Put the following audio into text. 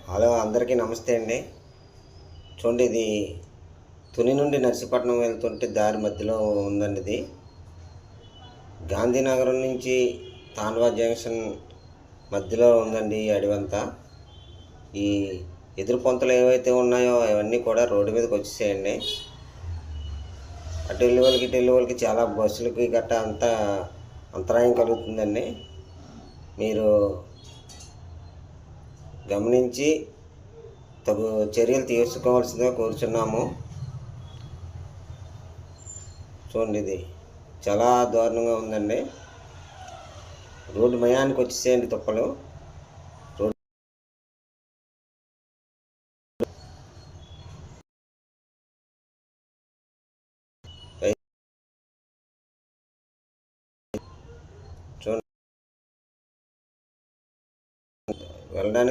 Hello, అందరికీ నమస్తే అండి. చూడండి, ఇది తుని నుండి నర్సీపట్నం వెళ్తుంటే దారి మధ్యలో ఉందండి. ఇది గాంధీనగరం నుంచి తాండవా జంక్షన్ మధ్యలో ఉందండి ఈ అడవంతా. ఈ ఎదురు పొంతలు ఏవైతే ఉన్నాయో అవన్నీ కూడా రోడ్డు మీదకి వచ్చేసేయండి. అటు వెళ్ళే వాళ్ళకి ఇటు వెళ్ళే వాళ్ళకి చాలా బస్సులకి గట్టా అంతా అంతరాయం కలుగుతుందండి. మీరు గమనించి తగు చర్యలు తీసుకోవాల్సిందిగా కోరుచున్నాము. చూడండి, ఇది చాలా దారుణంగా ఉందండి. రోడ్డు మయానికి వచ్చేసేయండి తుప్పలు. రోడ్డు చూడండి, వెళ్ళడానికి